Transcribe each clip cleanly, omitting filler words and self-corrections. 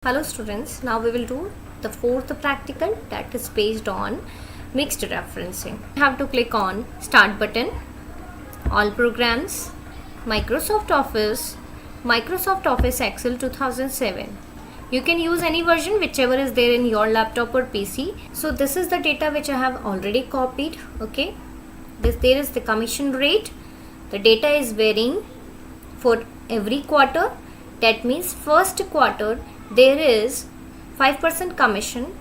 Hello students, now we will do the fourth practical that is based on mixed referencing. You have to click on Start button, All Programs, Microsoft Office Excel 2007. You can use any version whichever is there in your laptop or PC. So this is the data which I have already copied. Okay, there is the commission rate. The data is varying for every quarter. That means first quarter there is 5% commission,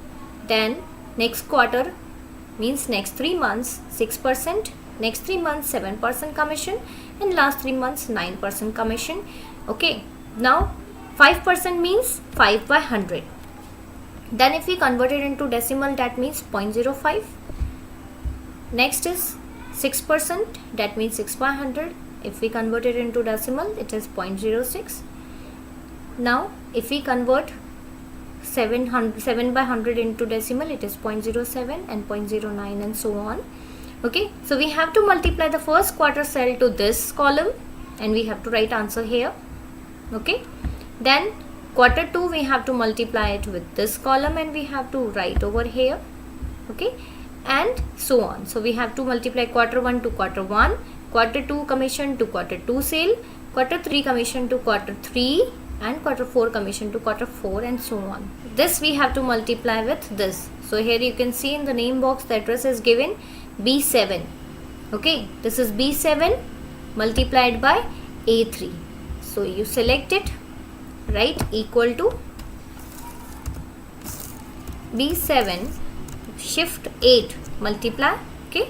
then next quarter means next 3 months 6%, next 3 months 7% commission, and last 3 months 9% commission. Okay, now 5% means 5 by 100. Then if we convert it into decimal, that means 0.05. Next is 6%, that means 6 by 100. If we convert it into decimal, it is 0.06. Now if we convert 7 by 100 into decimal, it is 0.07 and 0.09 and so on. Okay, so we have to multiply the first quarter cell to this column and we have to write answer here. Okay, then quarter 2 we have to multiply it with this column and we have to write over here. Okay, and so on. So we have to multiply quarter 1 to quarter 1, quarter 2 commission to quarter 2 sale, quarter 3 commission to quarter 3, and quarter 4 commission to quarter 4 and so on. This we have to multiply with this. So here you can see in the name box the address is given B7. Okay, this is B7 multiplied by A3. So you select it, write equal to B7 shift 8 multiply, okay,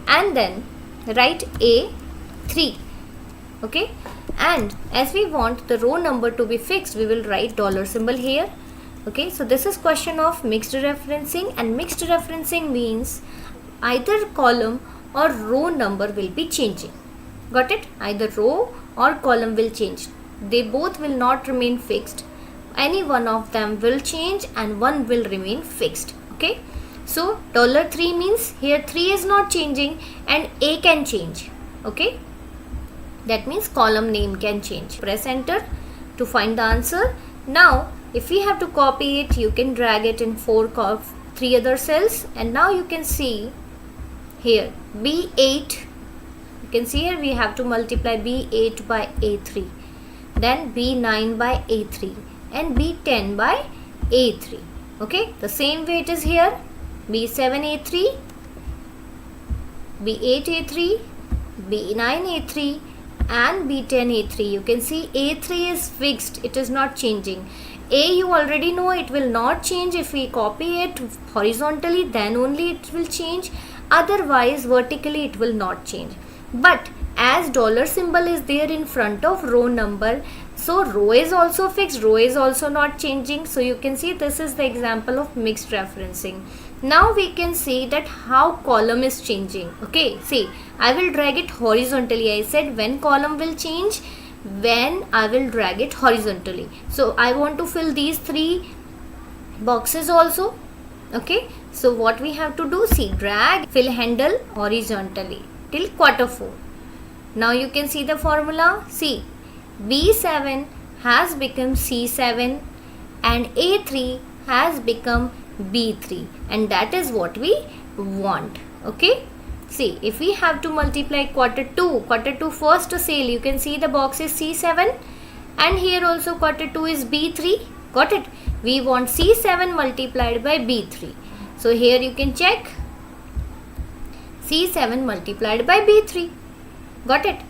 and then write A3. Okay, and as we want the row number to be fixed, we will write dollar symbol here. Okay, so this is question of mixed referencing, and mixed referencing means either column or row number will be changing. Got it? Either row or column will change. They both will not remain fixed. Any one of them will change and one will remain fixed. Okay, so $3 means here 3 is not changing and A can change. Okay, that means column name can change. Press enter to find the answer. Now if we have to copy it, you can drag it in 3 other cells, and now you can see here B8. You can see here we have to multiply B8 by A3, then B9 by A3, and B10 by A3. Okay, the same way it is here, B7 A3, B8 A3, B9 A3, and B10 A3. You can see A3 is fixed, it is not changing. A you already know it will not change. If we copy it horizontally, then only it will change, otherwise vertically it will not change. But as dollar symbol is there in front of row number, so row is also fixed, row is also not changing. So you can see this is the example of mixed referencing. Now we can see that how column is changing. Okay, see, I will drag it horizontally. I said when column will change, when I will drag it horizontally. So I want to fill these 3 boxes also. Okay, so what we have to do, see, drag fill handle horizontally till quarter 4. Now you can see the formula. See, B7 has become C7 and A3 has become B3, and that is what we want. Okay, see, if we have to multiply quarter 2 first sale, you can see the box is C7 and here also quarter 2 is B3. Got it? We want C7 multiplied by B3. So here you can check C7 multiplied by B3. Got it?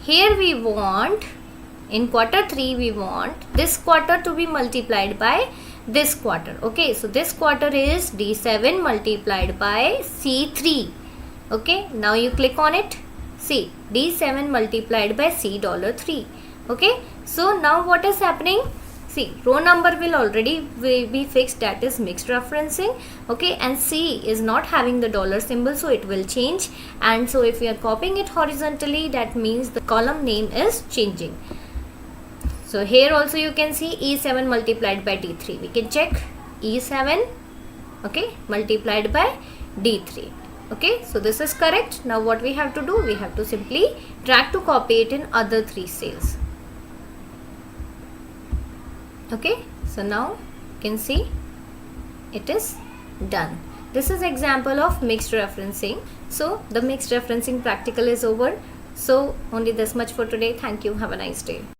Here we want, in quarter 3 we want this quarter to be multiplied by this quarter. Okay, so this quarter is D7 multiplied by C3. Okay, now you click on it. See, D7 multiplied by C$3. Okay, so now what is happening? See, row number will already be fixed, that is mixed referencing. Okay, and C is not having the dollar symbol, so it will change. And so if we are copying it horizontally, that means the column name is changing. So here also you can see E7 multiplied by D3. We can check E7, okay, multiplied by D3. Okay, so this is correct. Now what we have to do, we have to simply drag to copy it in other 3 cells. Okay, So now you can see it is done. This is example of mixed referencing. So the mixed referencing practical is over. So only this much for today. Thank you. Have a nice day.